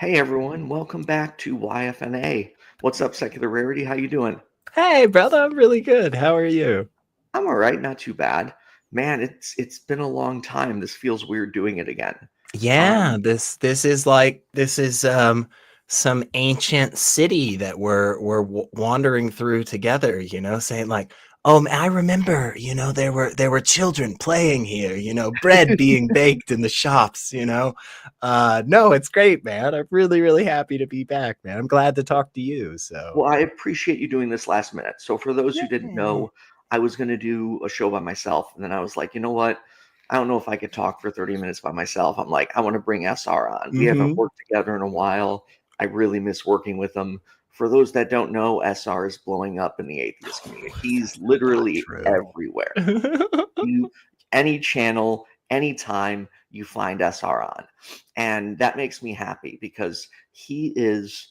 Hey everyone, welcome back to YFNA. What's up, Secular Rarity? How you doing? Hey, brother, I'm really good. How are you? I'm all right, not too bad. Man, it's been a long time. This feels weird doing it again. Yeah, Um, this is some ancient city that we're wandering through together, saying like, "Oh, I remember, there were children playing here, bread being baked in the shops. No, it's great, man. I'm really, really happy to be back, man. I'm glad to talk to you. So, well, I appreciate you doing this last minute. So for those who didn't yeah. know, I was going to do a show by myself, and then I was like, you know what? I don't know if I could talk for 30 minutes by myself. I'm like, I want to bring SR on. We haven't Mm-hmm. worked together in a while. I really miss working with him. For those that don't know, SR is blowing up in the atheist community. He's That's not literally true. everywhere. You any channel, anytime you find SR on. And that makes me happy because he is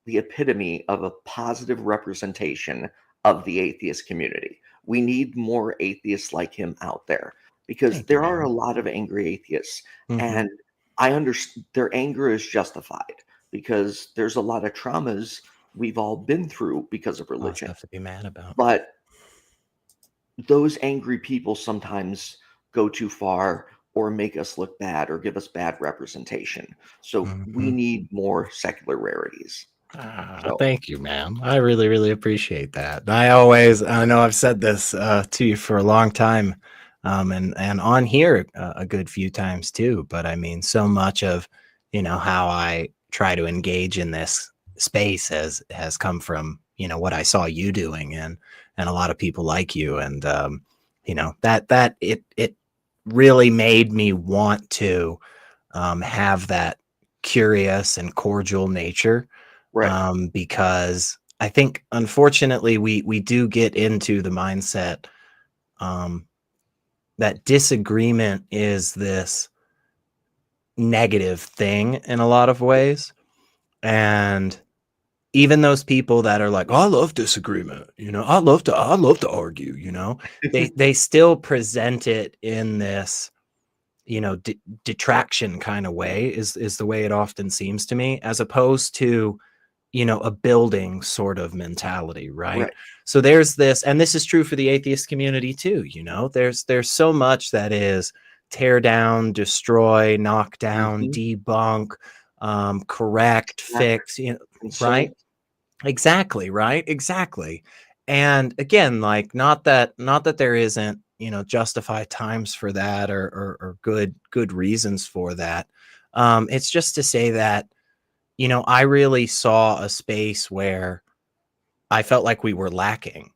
the epitome of a positive representation of the atheist community. We need more atheists like him out there because Thank you, there are a man. lot of angry atheists, Mm-hmm. and I understand their anger is justified because there's a lot of traumas we've all been through because of A lot of religion. stuff to be mad about. But those angry people sometimes go too far or make us look bad or give us bad representation. So we Mhm. need more secular rarities. So Thank you, man. I really, really appreciate that. I know I've said this to you for a long time, and on here a good few times too. But I mean, so much of how I try to engage in this space has come from what I saw you doing, and a lot of people like you, and that it really made me want to have that curious and cordial nature, right. because I think unfortunately we do get into the mindset, um, that disagreement is this negative thing in a lot of ways, and even those people that are like, "Oh, I love disagreement, I love to argue," they still present it in this detraction kind of way, is the way it often seems to me, as opposed to a building sort of mentality, right? Right. So there's this, and this is true for the atheist community too. There's so much that is tear down, destroy, knock down, Mhm. debunk, correct, Attack, fix, right? insult. Exactly, right? Exactly. And again, like, not that there isn't, justified times for that, or good reasons for that. It's just to say that, I really saw a space where I felt like we were lacking.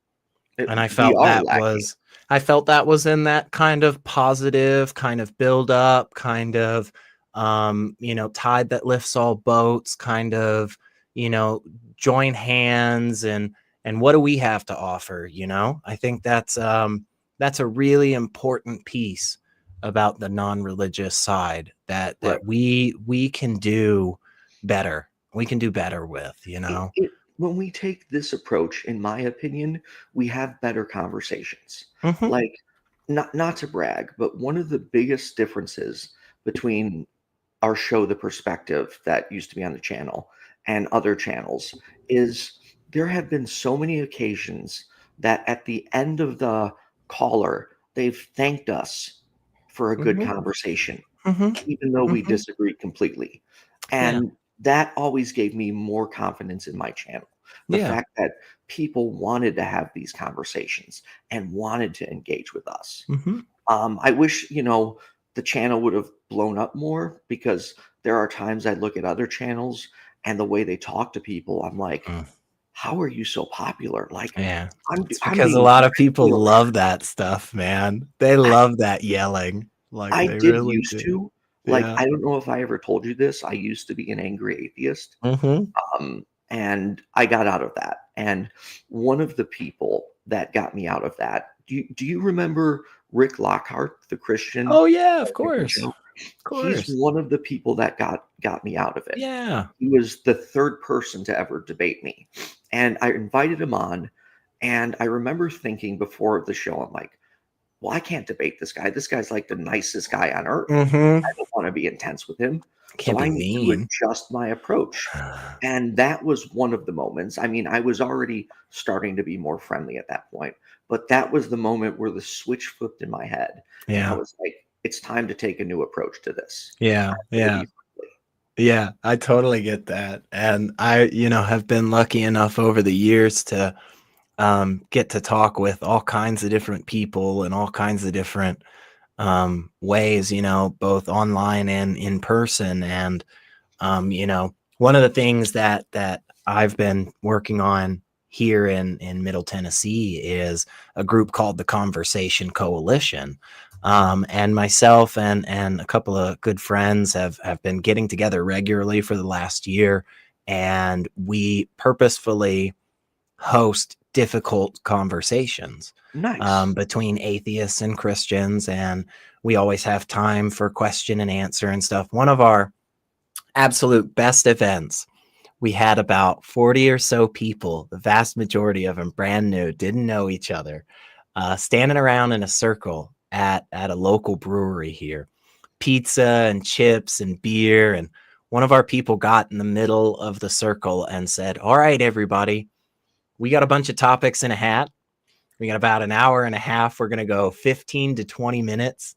And We are lacking. I felt that was in that kind of positive, kind of build up, kind of tide that lifts all boats, kind of, you know, join hands, and what do we have to offer? I think that's a really important piece about the non-religious side, Right. that we can do better. We can do better with. When we take this approach, in my opinion, we have better conversations. Mhm. Like, not to brag, but one of the biggest differences between our show, The Perspective, that used to be on the channel, and other channels is there have been so many occasions that at the end of the caller, they've thanked us for a good Mhm. conversation, Mhm. even though we Mhm. disagree completely. Yeah. And that always gave me more confidence in my channel. The Yeah. fact that people wanted to have these conversations and wanted to engage with us. Mhm. I wish, the channel would have blown up more because there are times I look at other channels and the way they talk to people, I'm like, Mm. how are you so popular? Like, Yeah. It's I'm because a being lot of people directly love attacked. that stuff, man. They I, love that yelling. Like, I they did really used do. to. Like, Yeah. I don't know if I ever told you this. I used to be an angry atheist. Mhm. And I got out of that. And one of the people that got me out of that, do you remember Rick Lockhart, the Christian Oh, yeah, of American course. Joe? Of He's course. one of the people that got me out of it. Yeah. He was the third person to ever debate me. And I invited him on, and I remember thinking before the show, I'm like, well, I can't debate this guy. This guy's like the nicest guy on earth. I Mm-hmm. don't want to be intense with him. So Can't I be need to mean. adjust my approach. And that was one of the moments. I mean, I was already starting to be more friendly at that point, but that was the moment where the switch flipped in my head. And I Yeah. was like, it's time to take a new approach to this. Yeah. I'm going to Yeah. be friendly. Yeah, I totally get that. And I, have been lucky enough over the years to get to talk with all kinds of different people and all kinds of different ways, both online and in person. And one of the things that I've been working on here in Middle Tennessee is a group called the Conversation Coalition. And myself and a couple of good friends have been getting together regularly for the last year, and we purposefully host difficult conversations Nice. between atheists and Christians, and we always have time for question and answer and stuff. One of our absolute best events, we had about 40 or so people, the vast majority of them brand new, didn't know each other, standing around in a circle at a local brewery here. Pizza and chips and beer. And one of our people got in the middle of the circle and said, "All right, everybody, we got a bunch of topics in a hat. We got about an hour and a half. We're going to go 15 to 20 minutes,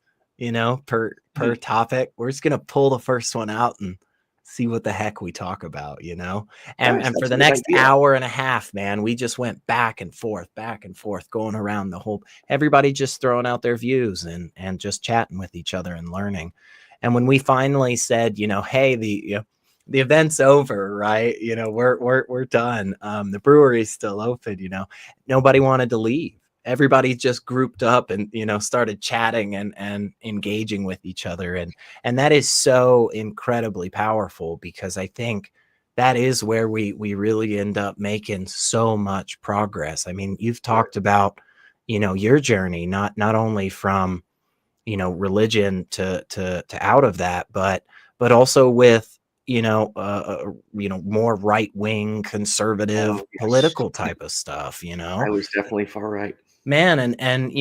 per Hmm. topic. We're just going to pull the first one out and see what the heck we talk about, Nice. And for That's a the good next idea. hour and a half, man, we just went back and forth, going around the whole, everybody just throwing out their views and just chatting with each other and learning. And when we finally said, hey, the event's over, right? We're done. The brewery's still open, nobody wanted to leave. Everybody just grouped up and started chatting and engaging with each other, and that is so incredibly powerful, because I think that is where we really end up making so much progress. I mean, you've Right. talked about your journey, not only from religion to out of that, but also with more right wing conservative Oh, yes. political type of stuff. I was definitely far right. Man, and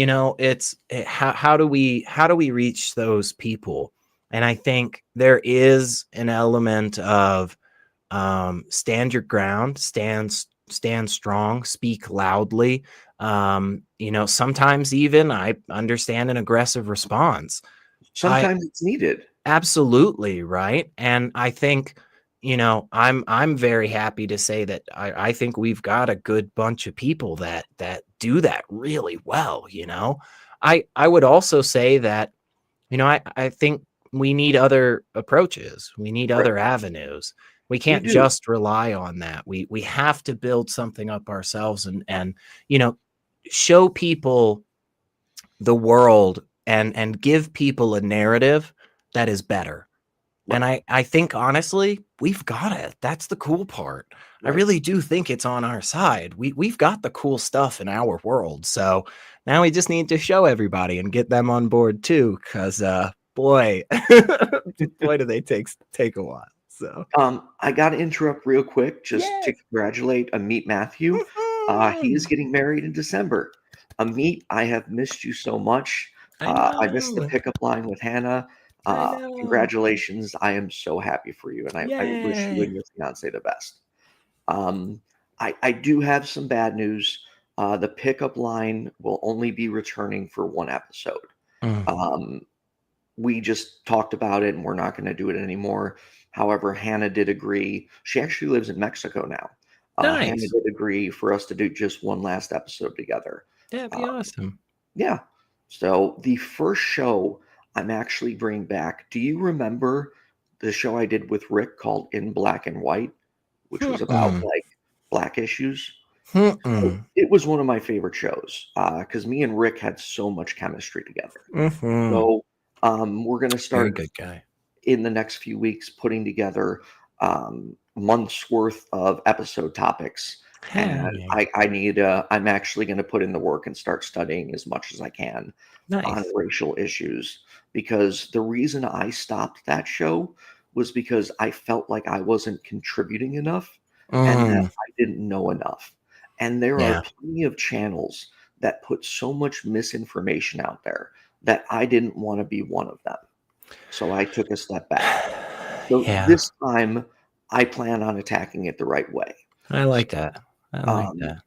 how do we reach those people? And I think there is an element of stand your ground, stand strong, speak loudly. Sometimes even I understand an aggressive response. I Sometimes it's needed. Absolutely, right? And I think, I'm very happy to say that I think we've got a good bunch of people that do that really well, I would also say that, I think we need other approaches. We need Right. other avenues. We We can't do. just rely on that. We have to build something up ourselves and you know, show people the world and give people a narrative that is better. And Right. I think honestly, we've got it. That's the cool part. I Right. really do think it's on our side. We've got the cool stuff in our world. So now we just need to show everybody and get them on board too, because boy, boy, do they take a while. So I gotta interrupt real quick just to yes. congratulate Amit Matthew. He is Mhm. getting married in December. Amit, I have missed you so much. I I missed the know. pickup line with Hannah. I know. Congratulations. I am so happy for you, and I wish you Yay. and your fiance the best. Um, I do have some bad news. The pickup line will only be returning for one episode. Mm, Um, we just talked about it and we're not going to do it anymore. However, Hannah did agree. She actually lives in Mexico now. Hannah nice. did agree for us to do just one last episode together. That'd be Um, awesome. yeah. So the first show I'm actually bringing back. Do you remember the show I did with Rick called In Black and White, which was about Mm-mm. like black issues? So Mm-mm. it was one of my favorite shows because me and Rick had so much chemistry together. Mm-hmm. So we're going to Very start good guy. in the next few weeks putting together months worth of episode topics. Hell And yeah. I'm actually going to put in the work and start studying as much as I can on Nice. racial issues because the reason I stopped that show was because I felt like I wasn't contributing enough and that Mm, I didn't know enough. And there are yeah. plenty of channels that put so much misinformation out there that I didn't want to be one of them. So I took a step back. So Yeah, this time I plan on attacking it the right way. I So like that. I like um, that.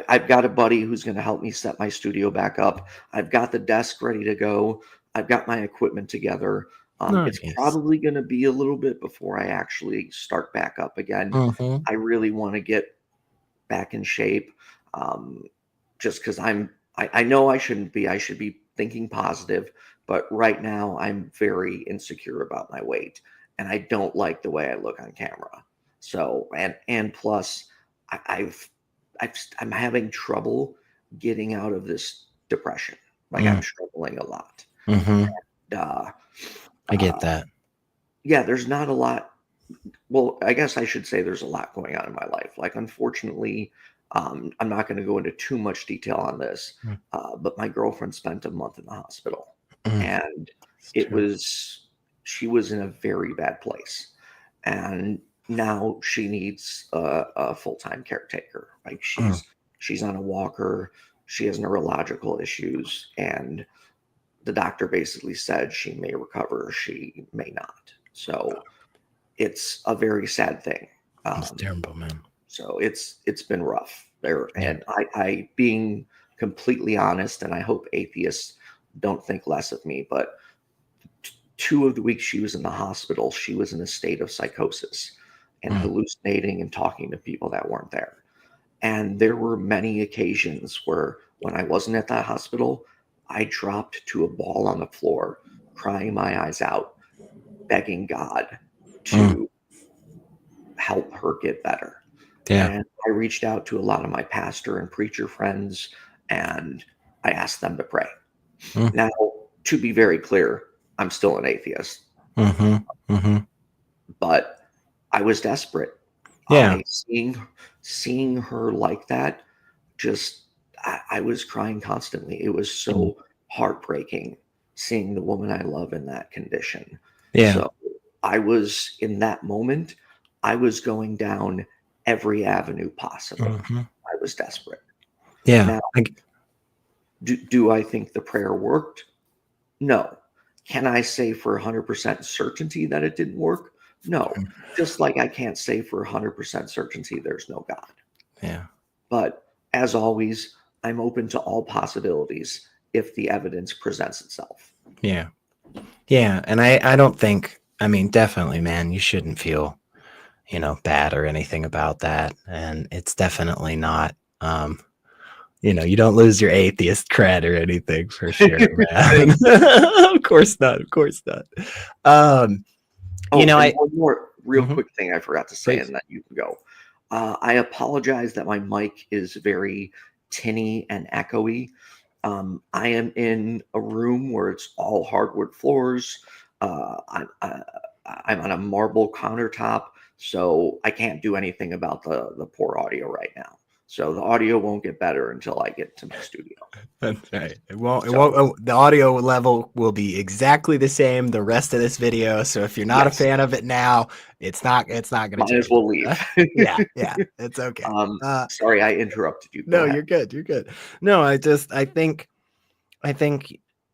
I've got a buddy who's going to help me set my studio back up. I've got the desk ready to go. I've got my equipment together. It's Nice. probably going to be a little bit before I actually start back up again. Mhm. I really want to get back in shape. Um, just because I know I shouldn't be. I should be thinking positive, but right now I'm very insecure about my weight, and I don't like the way I look on camera. So and plus, I've I'm having trouble getting out of this depression. Like Mm. I'm struggling a lot. Mhm. Uh, I get uh, that. yeah, there's not a lot. Well, I guess I should say there's a lot going on in my life. Like, unfortunately, I'm not going to go into too much detail on this, Mm, but my girlfriend spent a month in the hospital, mm. and It's it terrible. was she was in a very bad place, and now she needs a full-time caretaker. Like Mm, she's on a walker, she has neurological issues, and the doctor basically said she may recover, she may not. So it's a very sad thing. it's Um, terrible, man. so it's been rough there, Yeah. and I being completely honest, and I hope atheists don't think less of me, but 2 of the weeks she was in the hospital, she was in a state of psychosis and Mm, hallucinating and talking to people that weren't there. And there were many occasions where when I wasn't at that hospital, I dropped to a ball on the floor, crying my eyes out, begging God mm. to help her get better. Yeah. And I reached out to a lot of my pastor and preacher friends, and I asked them to pray. Mm, Now, to be very clear, I'm still an atheist, mhm. Mhm. but I was desperate. Yeah. I seeing her like that, just I was crying constantly. It was Mm. so heartbreaking seeing the woman I love in that condition. Yeah. So I was in that moment, I was going down every avenue possible. Mhm. I was desperate. Yeah. Now, do I think the prayer worked? No. Can I say for 100% certainty that it didn't work? No. Just like I can't say for 100% certainty there's no God. Yeah. But as always, I'm open to all possibilities if the evidence presents itself. Yeah. Yeah. And I don't think, I mean, definitely, man, you shouldn't feel, bad or anything about that. And it's definitely not, you don't lose your atheist cred or anything for sure, man. Thank you. Of course not. Of course not. Um, Oh, and I, one more real mhm, quick thing I forgot to say, please. and then you can go. I apologize that my mic is very tinny and echoey. I am in a room where it's all hardwood floors. I'm on a marble countertop, so I can't do anything about the poor audio right now. So the audio won't get better until I get to my studio. That's right. It won't, So the audio level will be exactly the same the rest of this video. So if you're not a yes, fan of it now, it's not going to might as change. well leave. Yeah. Yeah. It's okay. Sorry I interrupted you. Go No, ahead. you're good. You're good. No, I think,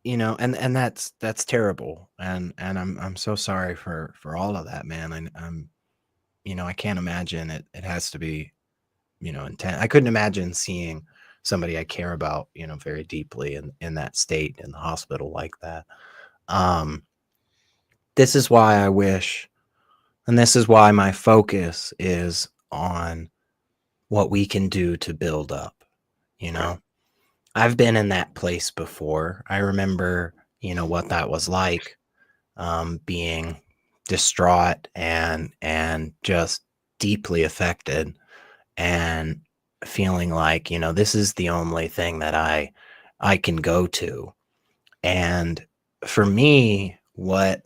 and that's terrible. And I'm so sorry for all of that, man. I can't imagine it. It has to be, intense. I couldn't imagine seeing somebody I care about, very deeply in that state in the hospital like that. Um, this is why I wish, and this is why my focus is on what we can do to build up, you Right. know. I've been in that place before. I remember, what that was like, being distraught and just deeply affected and feeling like, this is the only thing that I can go to. And for me, what,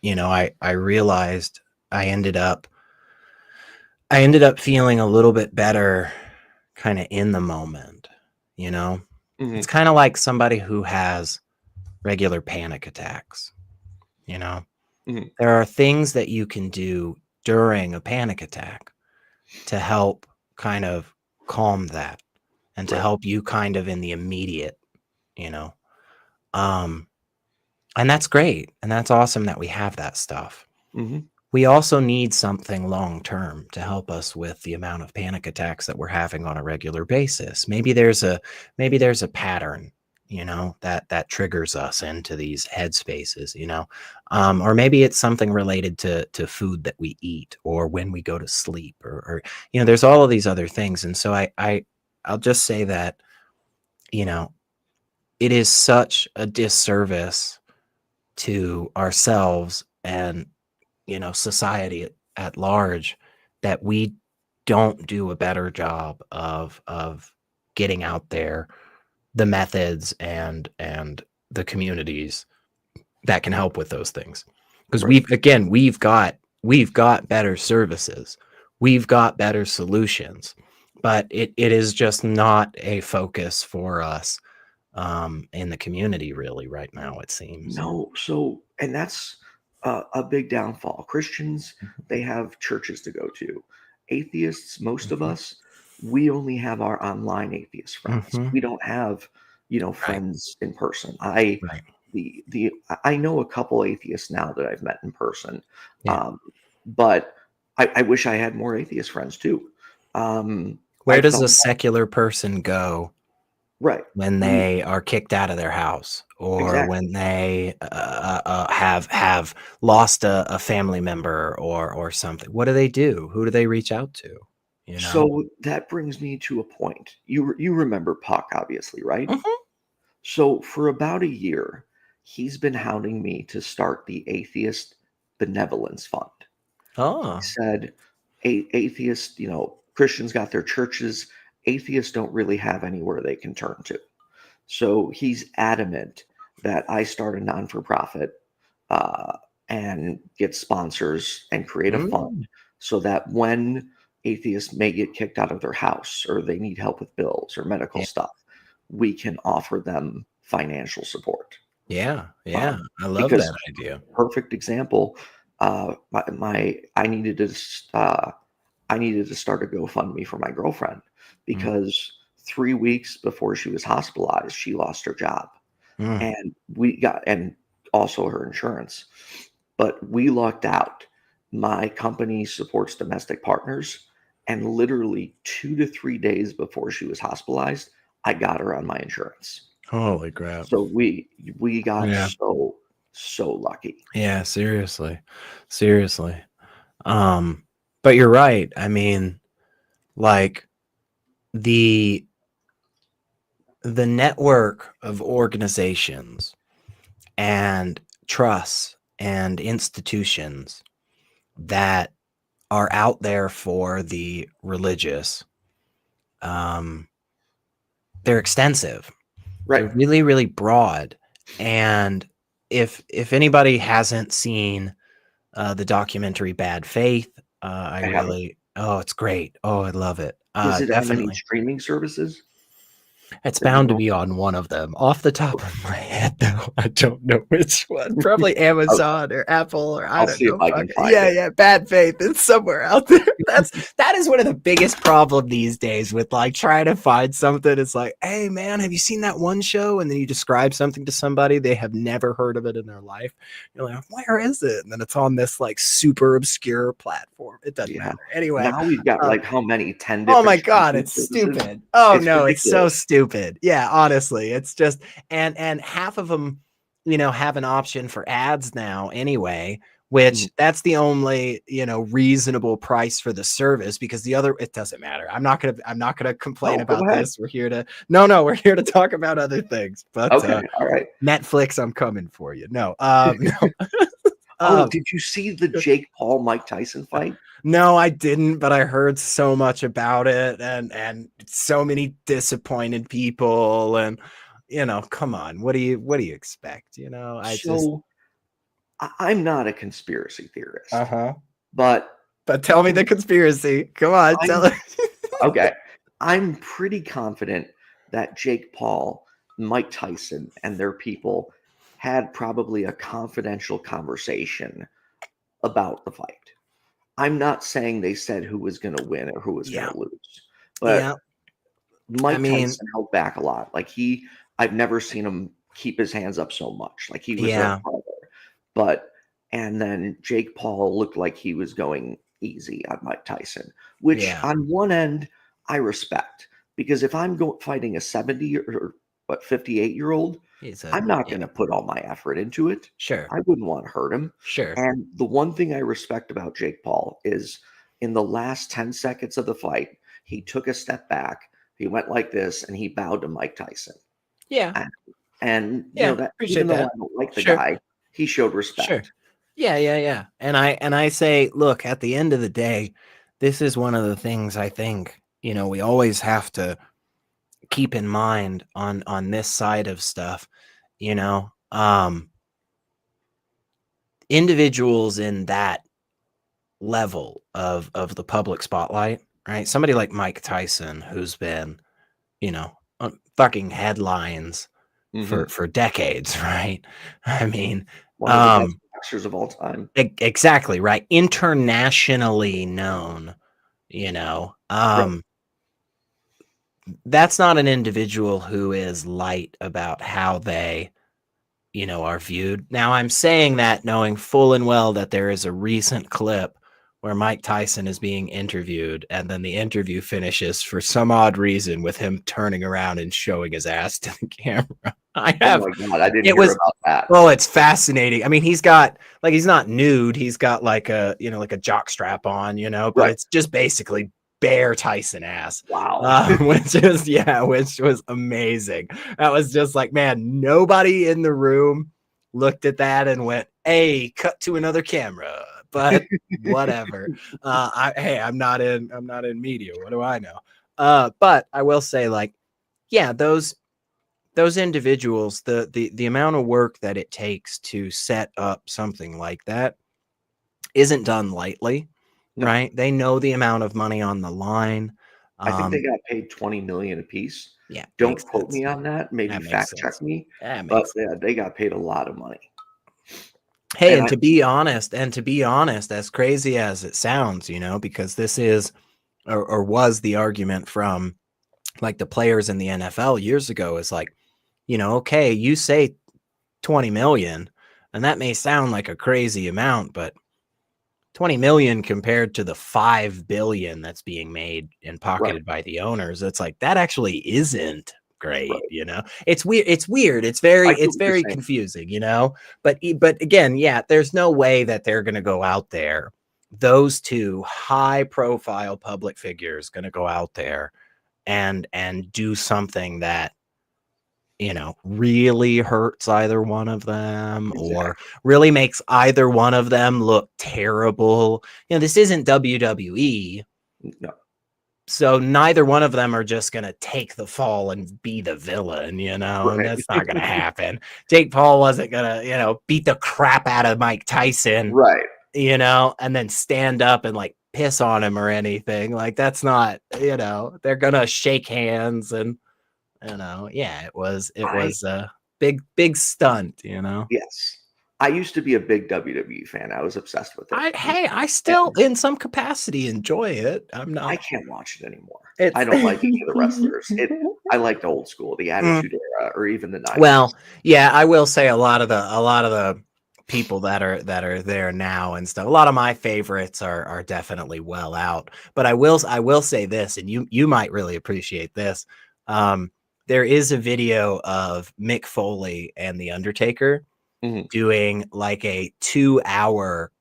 I realized I ended up I ended up feeling a little bit better kind of in the moment, you know? It's Mhm, kind of like somebody who has regular panic attacks, you know? mhm. There are things that you can do during a panic attack to help kind of calm that. and to Right. help you kind of in the immediate, you know. Um, and that's great. And that's awesome that we have that stuff. Mhm. We also need something long term to help us with the amount of panic attacks that we're having on a regular basis. Maybe there's a pattern, that triggers us into these headspaces, or maybe it's something related to food that we eat or when we go to sleep, or there's all of these other things. And so I'll just say that, you know, it is such a disservice to ourselves and society at large that we don't do a better job of getting out there the methods and the communities that can help with those things. Because Right. we've got better services, we've got better solutions, but it is just not a focus for us in the community really right now, it seems. No, so and that's a big downfall. Christians, they have churches to go to. Atheists, most of Mhm. us, we only have our online atheist friends. Mhm. We don't have, Right, friends in person. right. I know a couple atheists now that I've met in person, Yeah. um, but I wish I had more atheist friends too. Where I've does thought a about secular person go right. when We they are kicked out of their house or exactly. when they have lost a family member or something? What do they do? Who do they reach out to? You know? So that brings me to a point. You remember Puck, obviously, right? Mhm. So for about a year, he's been hounding me to start the Atheist Benevolence Fund. He Oh. said, atheists, Christians got their churches. Atheists don't really have anywhere they can turn to. So he's adamant that I start a non for profit uh, and get sponsors and create a fund Mm. so that when atheists may get kicked out of their house or they need help with bills or medical Yeah. stuff, we can offer them financial support. Yeah. Yeah. Um, I love that because idea. perfect example, my I needed to start a GoFundMe for my girlfriend Mm. because 3 weeks before she was hospitalized, she lost her job Mm. and also her insurance. But we lucked out. My company supports domestic partners, and literally 2 to 3 days before she was hospitalized, I got her on my insurance. Holy crap. So we got Yeah. so lucky. Yeah, seriously. Seriously. Um, but you're right. I mean, like the the network of organizations and trusts and institutions that are out there for the religious, um, they're extensive. Right. They're really, really broad. And if anybody hasn't seen the documentary Bad Faith, I I haven't. really, oh, it's great. Oh, I love it. Is it on any Definitely. streaming services It's that you bound to know? be on one of them. Off the top of my head, though, I don't know which one. Probably Okay, Amazon or Apple or I I'll don't see if know. I Fuck can it. find Yeah, it. yeah. Bad faith. It's somewhere out there. That is one of the biggest problem these days with like trying to find something. It's like, hey man, have you seen that one show? And then you describe something to somebody, they have never heard of it in their life. You're like, where is it? And then it's on this like super obscure platform. It doesn't Yeah. matter. Anyway, Now we've got, uh, like, how many? 10 oh different my god, streaming it's services? stupid. Oh It's no, it's so ridiculous. stupid. Yeah, honestly, it's just and half of them, have an option for ads now anyway, which Mhm. that's the only, reasonable price for the service because the other it doesn't matter. I'm not going to complain Oh, go about ahead. this. We're here to No, we're here to talk about other things. But Okay, alright. Netflix, I'm coming for you. No. No. Oh, Um did you see the Jake Paul Mike Tyson fight? No, I didn't, but I heard so much about it and so many disappointed people and come on. What do you expect? I just So, I'm not a conspiracy theorist, Uh-huh. but But tell me I'm the conspiracy. Come on, tell I'm it. okay. I'm pretty confident that Jake Paul, Mike Tyson, and their people had probably a confidential conversation about the fight. I'm not saying they said who was gonna win or who was Yeah. gonna lose, Yeah. but I Mike mean, Tyson held back a lot. Like I've never seen him keep his hands up so much. Like he was there yeah, farther. But and then Jake Paul looked like he was going easy on Mike Tyson, which yeah. on one end I respect because if I'm fighting a 70 or what 58-year-old, He's a I'm not yeah, going to put all my effort into it. sure, I wouldn't want to hurt him. sure. And the one thing I respect about Jake Paul is in the last 10 seconds of the fight, he took a step back, he went like this, and he bowed to Mike Tyson. Yeah, And, and yeah. that even Appreciate though I that. don't like the Sure, guy, he showed sure. respect. Yeah, yeah, yeah. And I say, look, at the end of the day, this is one of the things I think, we always have to keep in mind on this side of stuff, you know. Individuals in that level of the public spotlight, right? Somebody like Mike Tyson, who's been, on fucking headlines Mhm. for decades, right? I mean, One of the best boxers of all time. exactly, right? Internationally known, you know. Right. That's not an individual who is light about how they, are viewed. Now, I'm saying that knowing full and well that there is a recent clip where Mike Tyson is being interviewed, and then the interview finishes for some odd reason with him turning around and showing his ass to the camera. Oh my god, I didn't It hear was, about that. oh, it's fascinating. I mean, he's got, like, he's not nude. He's got like like a jock strap on, but Right. it's just basically bare Tyson ass, Wow. which was amazing. That was just like, man, nobody in the room looked at that and went, "Hey, cut to another camera." But whatever. I'm not in media. What do I know? But I will say, like, yeah, those individuals, the amount of work that it takes to set up something like that isn't done lightly, No. right? They know the amount of money on the line. I think they Um, got paid 20 million apiece. yeah, Don't makes quote sense. me on that. Maybe That makes fact check sense. me, That but makes sense. yeah, they got paid a lot of money. Hey, And and I to be honest, as crazy as it sounds, because this is or was the argument from like the players in the NFL years ago is like, okay, you say 20 million, and that may sound like a crazy amount, but 20 million compared to the 5 billion that's being made and right, pocketed by the owners, it's like that actually isn't great. right. It's weird, I get it's what you're very saying. confusing. But again, yeah, there's no way that they're going to go out there, those two high profile public figures going to go out there and do something that really hurts either one of them or Exactly. really makes either one of them look terrible. This isn't WWE, No. so neither one of them are just going to take the fall and be the villain, and Right. that's not going to happen. Jake Paul wasn't going to, beat the crap out of Mike Tyson, Right. and then stand up and like piss on him or anything. Like that's not, they're going to shake hands and yeah, I it was a big stunt. yes. I used to be a big WWE fan. I was obsessed with it. I still And in some capacity enjoy it. I'm I not. can't watch it anymore. I It's don't like any of the wrestlers. I liked old school, the Mm, Attitude Era, or even the 90s. well, yeah, I will say a lot of the people that are there now and stuff. A lot of my favorites are definitely well out. But I will say this, and you might really appreciate this. Um, there is a video of Mick Foley and The Undertaker Mhm. doing like a 2-hour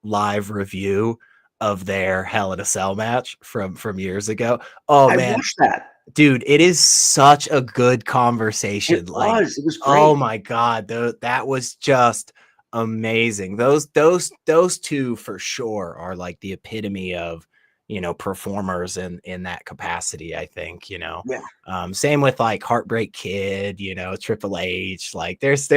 live review of their Hell in a Cell match from years ago. Oh I man, watched that. dude, it is such a good It conversation. Like, was. It was oh great. my god, that was just amazing. Those two for sure are like the epitome of performers in that capacity. I think Yeah. same with like Heartbreak Kid, Triple H. Like there's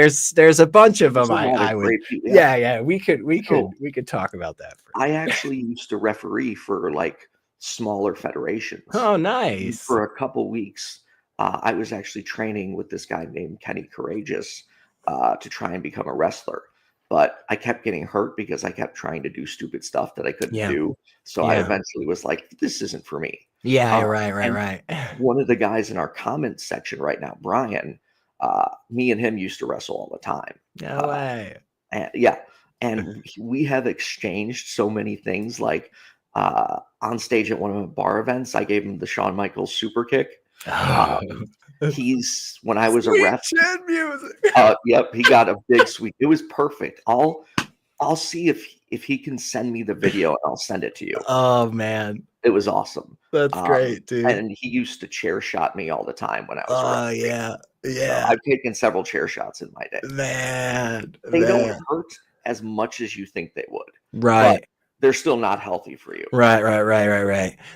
a bunch of There's them. a I lot of I would great people. Yeah. yeah, we could we could So we could talk about that for. I actually used to referee for like smaller federations. Oh, And nice. for a couple weeks, I was actually training with this guy named Kenny Courageous to try and become a wrestler. But I kept getting hurt because I kept trying to do stupid stuff that I couldn't Yeah, do. So I yeah. eventually was like, this isn't for me. Yeah, Uh, and right. one of the guys in our comments section right now, Brian, me and him used to wrestle all the time. No Uh, way. and yeah, and we have exchanged so many things. Like on stage at one of my bar events, I gave him the Shawn Michaels super kick. Um, he's when I was a Sweet ref. chin music. Yep, he got a big sweep. It was perfect. I'll see if he can send me the video and I'll send it to you. Oh man, It was awesome. that's great, dude. And he used to chair shot me all the time when I was a Oh referee. yeah, So yeah, I've taken several chair shots in my day. man, They don't man. hurt as much as you think they would, but Right. they're still not healthy for you. Right.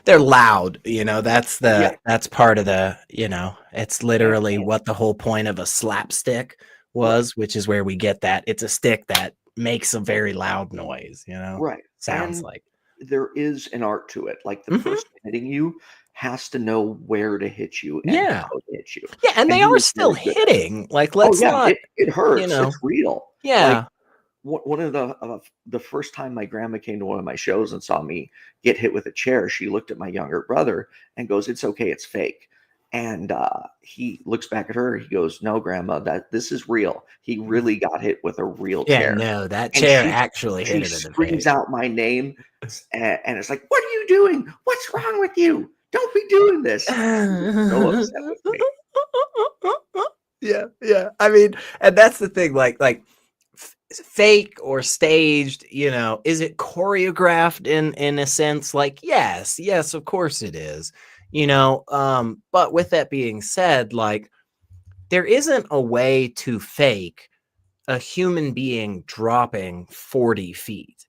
They're loud, Yeah, that's part of the, it's literally and what the whole point of a slapstick right, was, which is where we get that. It's a stick that makes a very loud noise, right, sounds and like. there is an art to it. Like, the Mhm. person hitting you has to know where to hit you and Yeah. how to hit you, Yeah, and and they he are was still very good at it. hitting. Like, Oh, let's yeah, not, it you hurts, know. it's real. Like, Yeah. one of the first time my grandma came to one of my shows and saw me get hit with a chair, she looked at my younger brother and goes, "It's okay, it's fake." And he looks back at her. He goes, "No, grandma, that this is real. He really got hit with a real Yeah, chair." no, that And chair actually she hit him in the screams face. out my name, and it's like, "What are you doing? What's wrong with you? Don't be doing this." He was so upset with me. Yeah. I mean, and that's the thing, fake or staged, is it choreographed in a sense? Like, yes, of course it is. But with that being said, like, there isn't a way to fake a human being dropping 40 feet.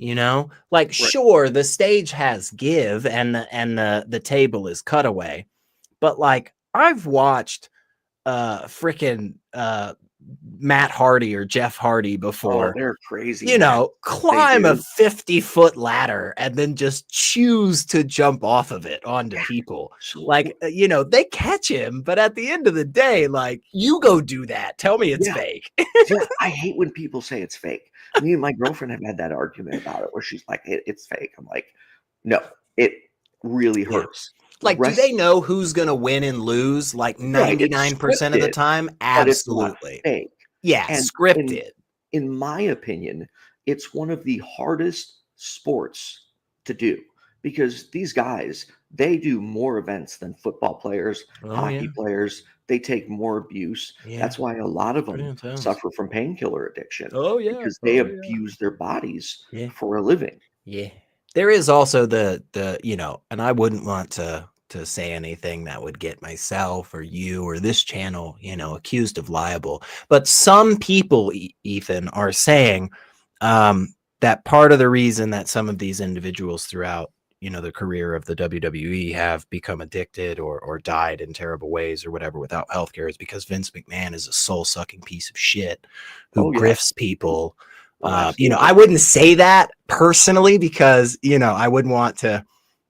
Like, Right. sure, the stage has give and the table is cutaway, but like, I've watched freaking Matt Hardy or Jeff Hardy Oh, before, they're crazy, man. They climb a do. 50-foot ladder and then just choose to jump off of it onto people. So, Like, they catch him, but at the end of the day, like, you go do that. Tell me it's yeah. fake. Yeah, I hate when people say it's fake. Me and my girlfriend have had that argument about it where she's like, It's fake." I'm like, "No, it really Yeah. hurts." Like, do they Wrestling, know who's going to win and lose? Like, right, it's 99% of the scripted, time? but it's not Absolutely. fake. Yeah, And scripted. in my opinion, it's one of the hardest sports to do because these guys, they do more events than football players, Oh, hockey yeah. players. They take more abuse. Yeah. That's why a lot of Pretty them intense. suffer from painkiller addiction Oh, yeah. because they Oh, yeah. abuse their bodies Yeah. for a living. Yeah. There is also the, and I wouldn't want to say anything that would get myself or you or this channel, accused of libel. But some people, Ethan, are saying that part of the reason that some of these individuals throughout, the career of the WWE have become addicted or died in terrible ways or whatever without healthcare is because Vince McMahon is a soul-sucking piece of shit who Oh, yeah. grifts people. Oh, I absolutely. wouldn't say that personally because, I wouldn't want to,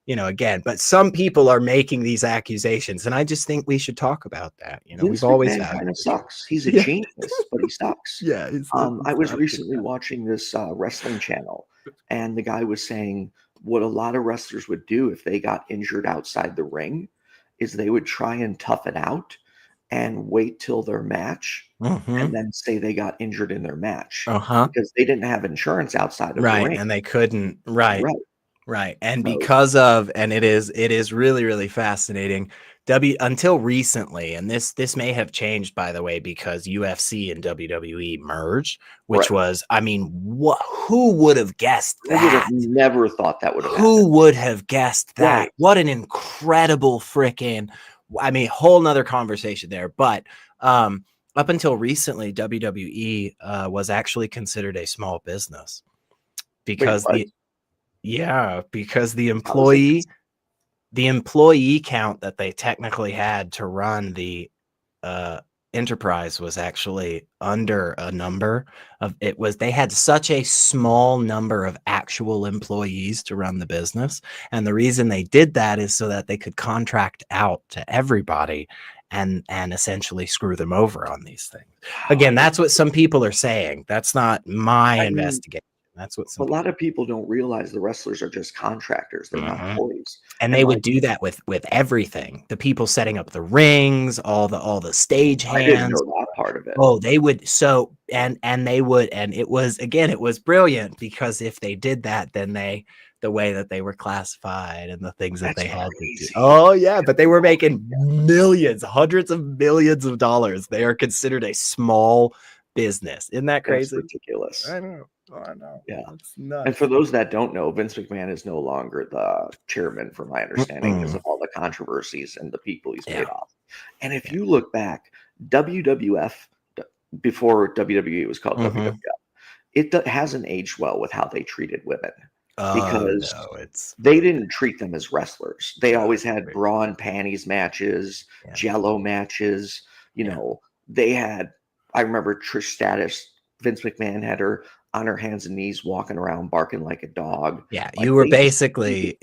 again, but some people are making these accusations and I just think we should talk about that. We've Vince always McMahon valued kind of the truth. sucks. He's a Yeah. genius, but he sucks. Yeah. I He's was not a good recently guy. watching this wrestling channel, and the guy was saying what a lot of wrestlers would do if they got injured outside the ring is they would try and tough it out and wait till their match Mm-hmm. and then say they got injured in their match Uh-huh. because they didn't have insurance outside of the Right. ring. And they couldn't. Right. Right. Right. And So, because of, and it is really, really fascinating. Until recently, and this may have changed by the way, because UFC and WWE merged, which right. was, I mean, who would have guessed I would have that? never thought that would have happened. Who would have guessed that? Right. What an incredible freaking, I mean, whole nother conversation there. But up until recently, WWE was actually considered a small business Wait, because what? because How was it? the employee count that they technically had to run the enterprise was actually under a number of they had such a small number of actual employees to run the business, and the reason they did that is so that they could contract out to everybody and essentially screw them over on these things. Wow, Again, that's what some people are saying. That's not my I mean, investigation. That's what some But a lot people. of people don't realize the wrestlers are just contractors. They're not Mhm. employees. And And they would like, do that with everything. The people setting up the rings, all the stage I didn't know hands. that part of it. Oh, they would so and they would, and it was, again, it was brilliant, because if they did that, then the way that they were classified and the things that That's they had to do. crazy. Oh yeah, but they were making millions, hundreds of millions of dollars. They are considered a small business. Isn't that That's crazy? ridiculous. I know. Oh, I know. Yeah. That's And for nuts. those that don't know, Vince McMahon is no longer the chairman, from my understanding, because Mm-mm. of all the controversies and the people he's Yeah. paid off. And if Yeah. you look back, WWF, before WWE was called Mhm. WWF, hasn't aged well with how they treated women, Oh because no, it's they really didn't treat them as wrestlers. They no, always it's had weird. bra and panties matches, Yeah. jello matches. Yeah. They had, I remember Trish Stratus, Vince McMahon had her on her hands and knees walking around barking like a dog. Yeah, Like, you were they just treated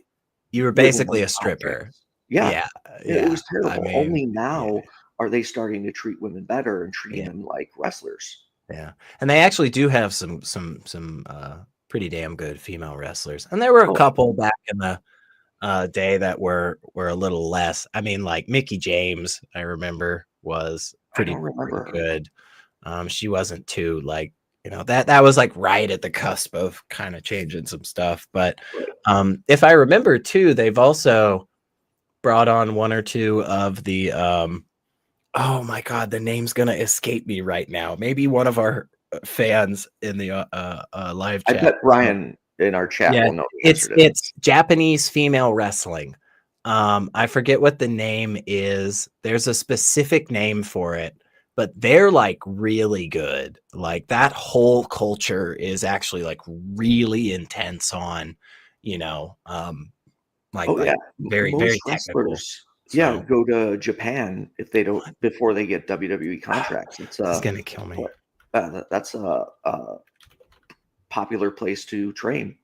women basically like a stripper. objects. Yeah, Yeah, it yeah. was I terrible. mean, Only yeah, now are they starting to treat women better and treating yeah, them like wrestlers. yeah. And they actually do have some pretty damn good female wrestlers. And there were a Oh, couple back in the day that were a little less. I mean, like Mickey James, I remember, was I don't pretty remember her. good. She wasn't too, like, that was like right at the cusp of kind of changing some stuff. But Right. if I remember too, they've also brought on one or two of the oh my god, the name's gonna escape me right now. Maybe one of our fans in the live I chat. bet Brian in our chat Yeah, will know the answer to it's this. Japanese female wrestling. I forget what the name is. There's a specific name for it, but they're like really good. Like that whole culture is actually like really intense on, you know, Oh, yeah. very, Most very technical. wrestlers, yeah, So go to Japan if they don't before they get WWE contracts. It's this is gonna kill me. what that's a popular place to train.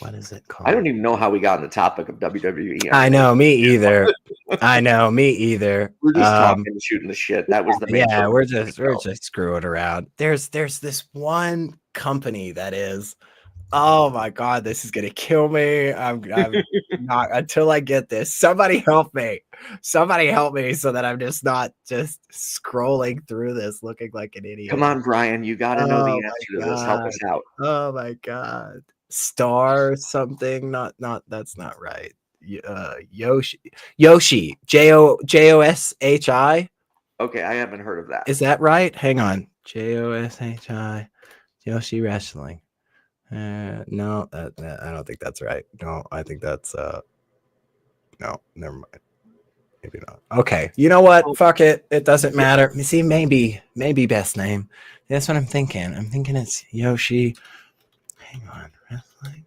What is it I don't called? even know how we got on the topic of WWE. I Anyways, know, me either. I know, me either. we're just talking, shooting the shit. That was the main Yeah, purpose of the we're show. just screwing around. There's this one company that is, oh my god, this is gonna kill me. I'm not, until I get this. Somebody help me. Somebody help me so that I'm just not just scrolling through this looking like an Come idiot. on, Brian, you got to know the Oh answer my to this. Help god. us out. Oh my god. Star something, not that's not right. Yoshi, Joshi. Okay, I haven't heard of that. Is that right? Hang on. Joshi, Yoshi Wrestling. No, I don't think that's right. No, I think that's no, never mind. Maybe not. Okay. You know what? Oh, Fuck it. It doesn't yeah. matter. You see, maybe best name. That's what I'm thinking. I'm thinking it's Yoshi. Hang on. Wrestling.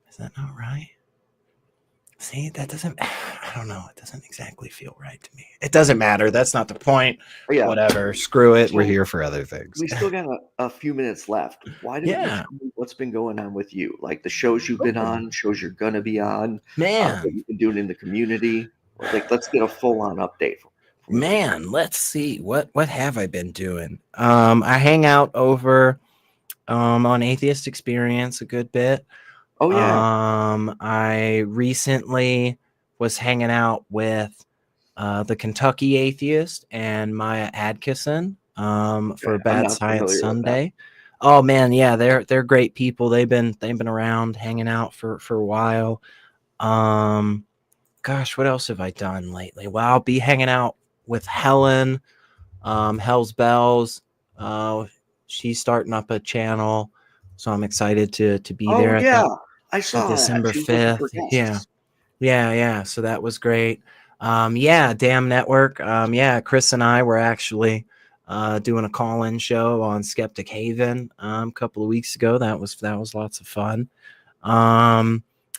Is that not right? See, that doesn't, I don't know. It doesn't exactly feel right to me. It doesn't matter. That's not the point. Yeah. Whatever. Screw it. We're So here for other things. we still got a few minutes left. Why don't you Yeah. tell me what's been going on with you? Like the shows you've been on, shows you're gonna be on, Man. what you've been doing in the community. Like, let's get a full-on update from you. Man, let's see. What have I been doing? I hang out over on Atheist Experience a good bit. Oh yeah. I recently was hanging out with the Kentucky Atheist and Maya Adkisson for Okay, I'm Bad not Science familiar with them. Sunday. Oh man, yeah, they're great people. They've been around hanging out for a while. Gosh, what else have I done lately? Well, I'll be hanging out with Helen, Hell's Bells. She's starting up a channel, so I'm excited to be Oh there at yeah, that. I saw that. December She was looking for 5th. Yeah. guests. Yeah. So that was great. Yeah, Damn Network. Yeah, Chris and I were actually doing a call-in show on Skeptic Haven a couple of weeks ago. That was lots of fun.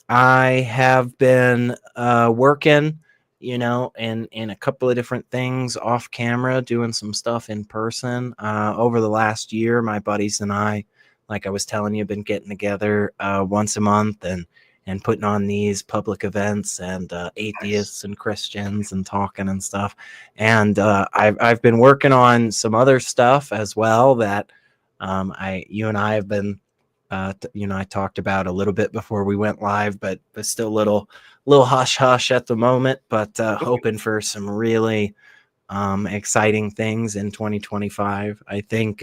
I have been working, in a couple of different things off camera, doing some stuff in person. Over the last year, my buddies and I, like I was telling you, been getting together once a month and putting on these public events and atheists and Christians and talking and stuff. And I've been working on some other stuff as well that you and I have been I talked about a little bit before we went live, but still little hush hush at the moment. But hoping for some really exciting things in 2025. I think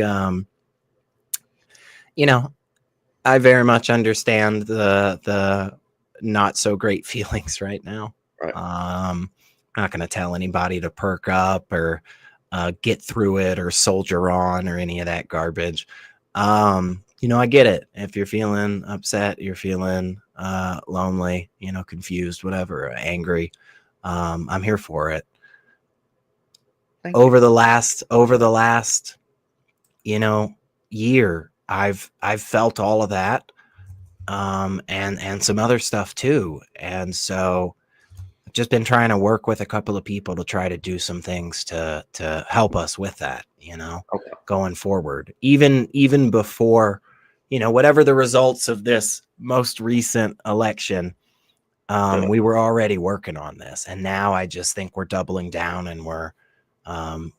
I very much understand the not so great feelings right now. Right. Not going to tell anybody to perk up or get through it or soldier on or any of that garbage. I get it. If you're feeling upset, you're feeling lonely, confused, whatever, angry. I'm here for it. Thank you. Over the last, year, I've felt all of that, and some other stuff too. And so I've just been trying to work with a couple of people to try to do some things to help us with that, Okay. going forward. Even before, whatever the results of this most recent election, Yeah. we were already working on this. And now I just think we're doubling down, and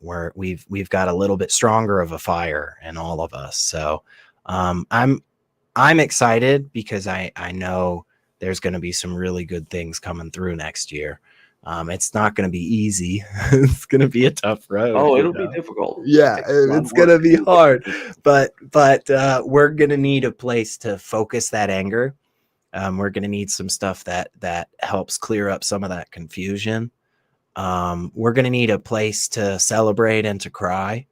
we've got a little bit stronger of a fire in all of us. So I'm excited because I know there's going to be some really good things coming through next year. It's not going to be easy. It's going to be a tough road. Oh, it'll be difficult. Yeah, Takes a lot of it's going work to to be do hard, it. but we're going to need a place to focus that anger. We're going to need some stuff that helps clear up some of that confusion. We're going to need a place to celebrate and to cry.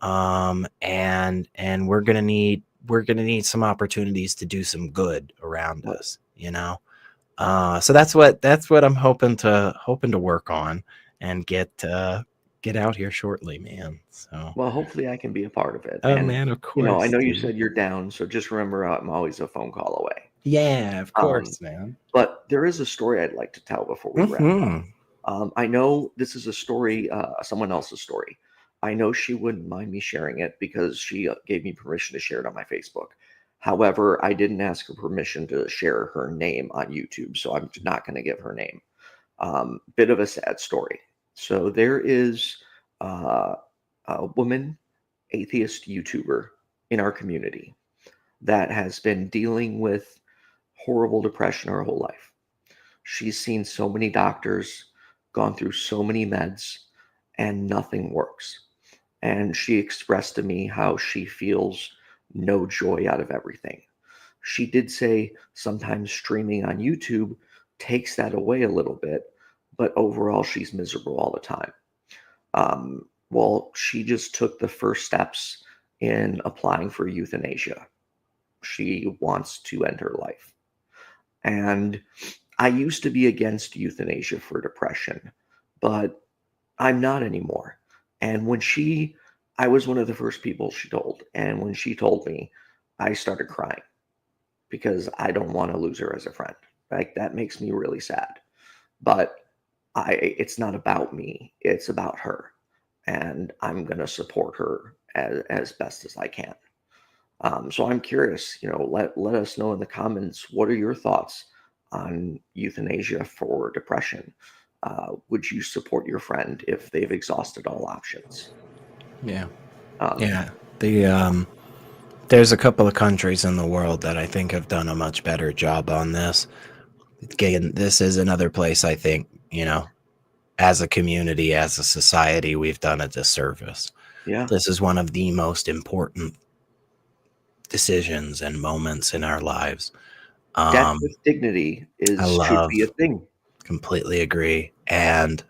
And we're gonna need some opportunities to do some good around us. So that's what I'm hoping to work on and get out here shortly, man. So, Well, hopefully I can be a part of it. oh And, man, of I course, know you dude. said you're down, so just remember I'm always a phone call away. Yeah, of Um, course, man. but there is a story I'd like to tell before we wrap up. Hmm. I know this is a story, someone else's story. I know she wouldn't mind me sharing it because she gave me permission to share it on my Facebook. However, I didn't ask her permission to share her name on YouTube, so I'm not going to give her name. Bit of a sad story. So there is uh, a woman, atheist YouTuber in our community that has been dealing with horrible depression her whole life. She's seen so many doctors, gone through so many meds, and nothing works. And she expressed to me how she feels no joy out of everything. She did say sometimes streaming on YouTube takes that away a little bit, but overall she's miserable all the time. Well, she just took the first steps in applying for euthanasia. She wants to end her life. And I used to be against euthanasia for depression, but I'm not anymore. And I was one of the first people she told. And when she told me, I started crying because I don't want to lose her as a friend. Like that makes me really sad. But it's not about me, it's about her. And I'm going to support her as best as I can. So I'm curious, let us know in the comments, what are your thoughts on euthanasia for depression? Would you support your friend if they've exhausted all options? Yeah, Um, yeah. There's a couple of countries in the world that I think have done a much better job on this. Again, this is another place I think, as a community, as a society, we've done a disservice. yeah, This is one of the most important decisions and moments in our lives. death Um, with dignity I should be a love, thing. completely agree. And,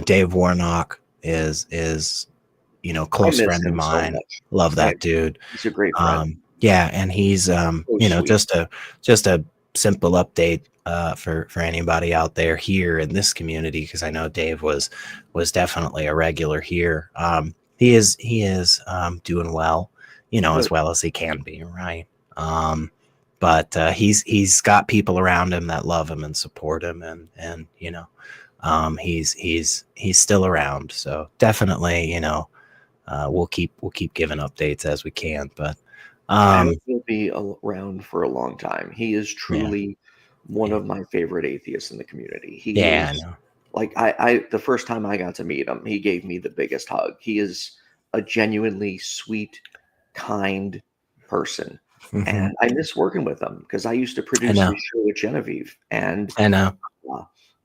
Dave Warnock is, I close miss friend of him so mine. much. Love that dude. He's a great friend. Yeah, and he's So sweet. just a simple update for anybody out there here in this community, because I know Dave was definitely a regular here. He is doing well, as Good. well as he can be, right? But he's got people around him that love him and support him, and he's still around. So definitely, we'll keep giving updates as we can. But I um, hope he'll be around for a long time. He is yeah, truly one yeah, of my favorite atheists in the community. He yeah, I is know. like I the first time I got to meet him, he gave me the biggest hug. He is a genuinely sweet, kind person. Mhm. and I miss working with him because I used to I produce know. his show with Genevieve, and I know.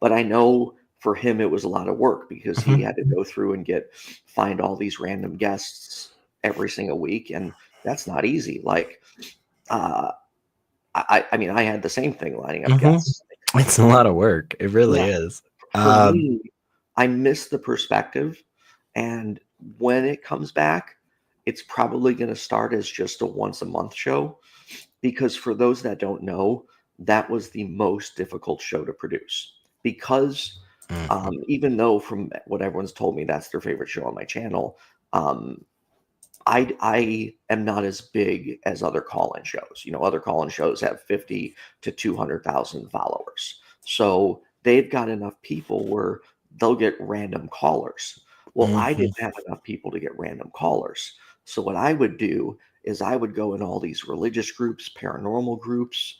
but I know for him it was a lot of work because he Mhm. had to go through and find all these random guests every single week, and that's not easy. Like, uh, I mean, I had the same thing lining up Mhm. guests. It's a I lot of work. It really Yeah, is. for Um, me, I miss the perspective, and when it comes back, it's probably going to start as just a once a month show because for those that don't know, that was the most difficult show to produce because mhm. even though from what everyone's told me that's their favorite show on my channel, um, I am not as big as other call-in shows. You know, other call-in shows have 50 to 200,000 followers. So they've got enough people where they'll get random callers. Well, I Mhm. didn't have enough people to get random callers. So what I would do is I would go in all these religious groups, paranormal groups,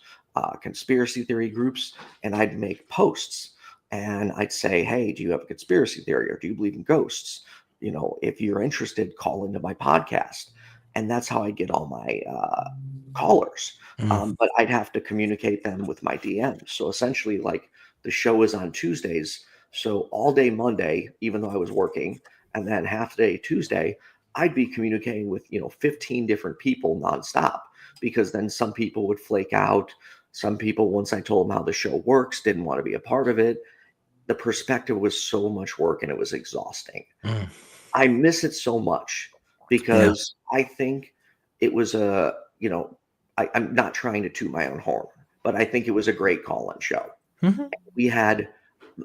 conspiracy theory groups, and I'd make posts. And I'd say, hey, do you have a conspiracy theory or do you believe in ghosts? You know, if you're interested, call into my podcast. And that's how I get all my callers. Mm. But I'd have to communicate them with my DMs. So essentially, like the show is on Tuesdays. So all day Monday, even though I was working, and then half day Tuesday, I'd be communicating with, 15 different people nonstop because then some people would flake out. Some people, once I told them how the show works, didn't want to be a part of it. The perspective was so much work and it was exhausting. Mm. I miss it so much Yeah. because I think it was I'm not trying to toot my own horn, but I think it was a great call-in show. Mhm. We had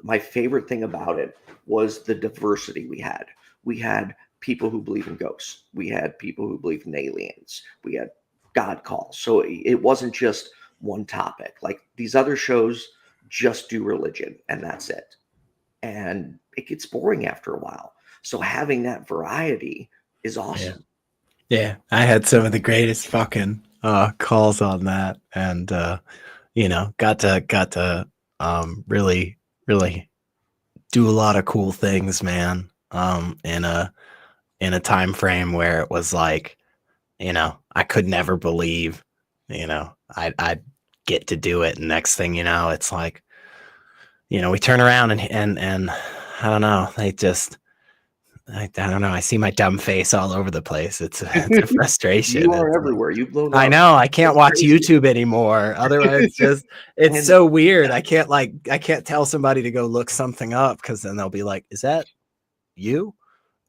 My favorite thing about it was the diversity we had. We had people who believe in ghosts. We had people who believe in aliens. We had God calls. So it wasn't just one topic. Like these other shows just do religion and that's it, and it gets boring after a while. So having that variety is Yeah. awesome. Yeah. I had some of the greatest fucking calls on that, and got to really really do a lot of cool things, man. In a time frame where it was like, I could never believe, I'd get to do it. And next thing you know, it's like, we turn around and I don't know, I don't know. I see my dumb face all over the place. It's a You frustration. are It's like, everywhere. You've blown I up. know I can't It's watch crazy. YouTube anymore. Otherwise, it's And so weird. I can't tell somebody to go look something up because then they'll be like, "Is that you?"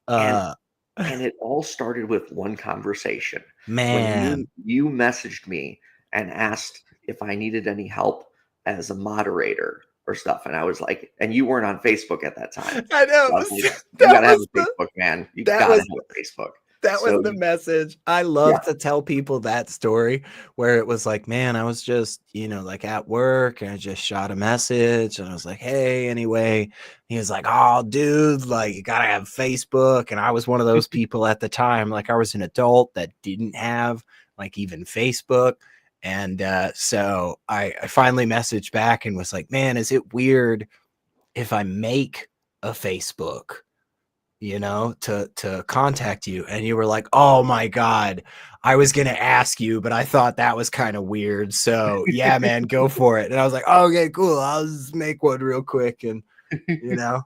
and Uh, and it all started with one conversation when man, you messaged me and asked if I needed any help as a moderator or stuff, and I was like, and you weren't on Facebook at that time. I So know I was like, you that gotta have was a Facebook, man. You that gotta was have a Facebook. that was So the message. I yeah, love to tell people that story where it was like, man, I was just, like at work and I just shot a message and I was like, hey, anyway. He was like, oh, dude, like you gotta have Facebook. And I was one of those people at the time, like I was an adult that didn't have like even Facebook. And so I finally messaged back and was like, man, is it weird if I make a Facebook? To contact you. And you were like, oh my God, I was going to ask you, but I thought that was kind of weird. So yeah, man, go for it. And I was like, oh, okay, cool. I'll just make one real quick and,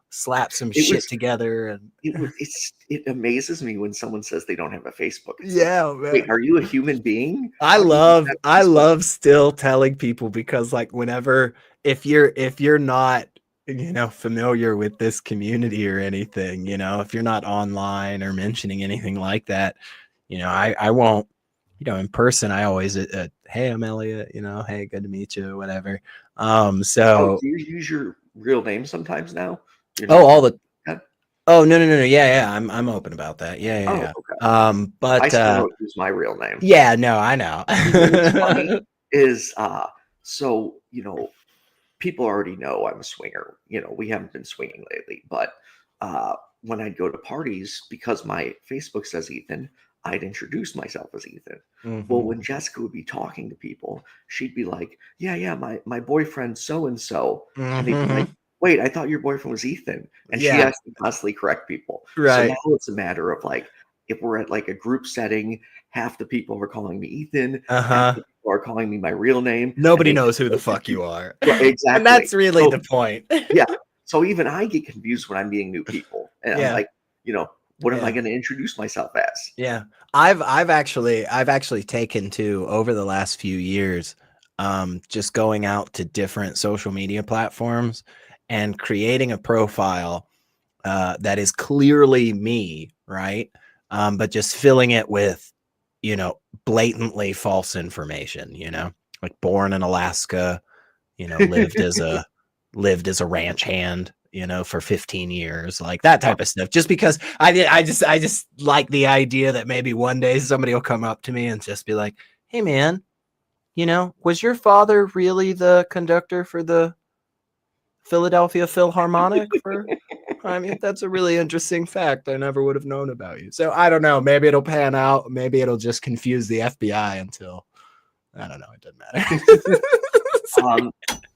slap some it shit was together. And it amazes me when someone says they don't have a Facebook. It's like, yeah, wait, man. are you a human being? I How do you not love have I Facebook? love still telling people because like whenever if you're not familiar with this community or anything, if you're not online or mentioning anything like that, I won't, in person I always hey, I'm Elliot, hey, good to meet you, whatever. Oh, So do you use your real name sometimes now? You're oh not all comfortable the with that? oh no, yeah, I'm open about that. Yeah, yeah, Oh, yeah. okay. I But still don't use my real name. yeah, no, I know. What's funny is, so, people already know I'm a swinger. We haven't been swinging lately, but when I'd go to parties, because my Facebook says Ethan, I'd introduce myself as Ethan. Well, Mhm. when Jessica would be talking to people, she'd be like, "Yeah, yeah, my boyfriend so and so," and they'd be like, Mhm. "Wait, I thought your boyfriend was Ethan," and she Yeah, has to constantly correct people. So now right. it's a matter of like, if we're at like a group setting, half the people are calling me Ethan, half Uh-huh. the people are calling me my real name, and Nobody they knows just who the fuck you are. right, And exactly. that's really So the point. yeah, so even I get confused when I'm meeting new people, and I'm Yeah. like, what am I Yeah. going to introduce myself as? Yeah. I've actually taken to over the last few years, just going out to different social media platforms and creating a profile that is clearly me, right? But just filling it with, blatantly false information, like born in Alaska, lived as a ranch hand, for 15 years, like that Oh, type of stuff. Just because I just like the idea that maybe one day somebody will come up to me and just be like, "Hey man, was your father really the conductor for the Philadelphia Philharmonic for I mean, that's a really interesting fact I never would have known about you." So I don't know, maybe it'll pan out, maybe it'll just confuse the FBI until I don't know, it doesn't matter. um,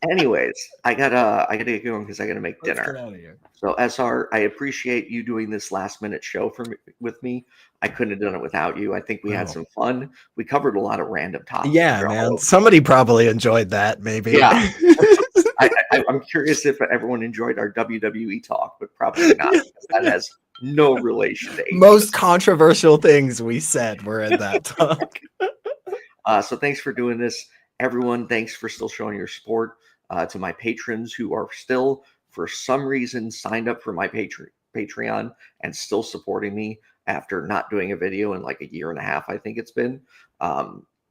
anyways, I gotta get going because I gotta make Let's get dinner. out of here. So SR, I appreciate you doing this last minute show with me. I couldn't have done it without you. I think we had Oh. some fun. We covered a lot of random topics. Yeah, They're all man. over the place. Somebody probably enjoyed that, maybe. Yeah, I'm curious if everyone enjoyed our WWE talk, but probably not because that has no relation to Most atheism. controversial things we said were in that talk. So thanks for doing this, everyone. Thanks for still showing your support. To my patrons who are still, for some reason, signed up for my Patreon and still supporting me after not doing a video in like a year and a half, I think it's been.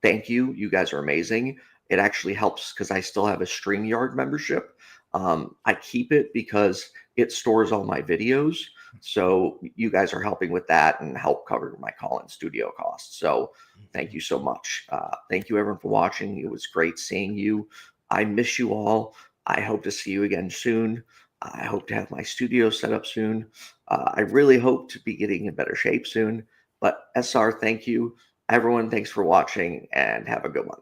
Thank you. You guys are amazing. It actually helps because I still have a StreamYard membership. I keep it because it stores all my videos. So you guys are helping with that and help cover my call-in studio costs. So thank you so much. Thank you everyone for watching. It was great seeing you. I miss you all. I hope to see you again soon. I hope to have my studio set up soon. I really hope to be getting in better shape soon. But SR, thank you. Everyone, thanks for watching and have a good one.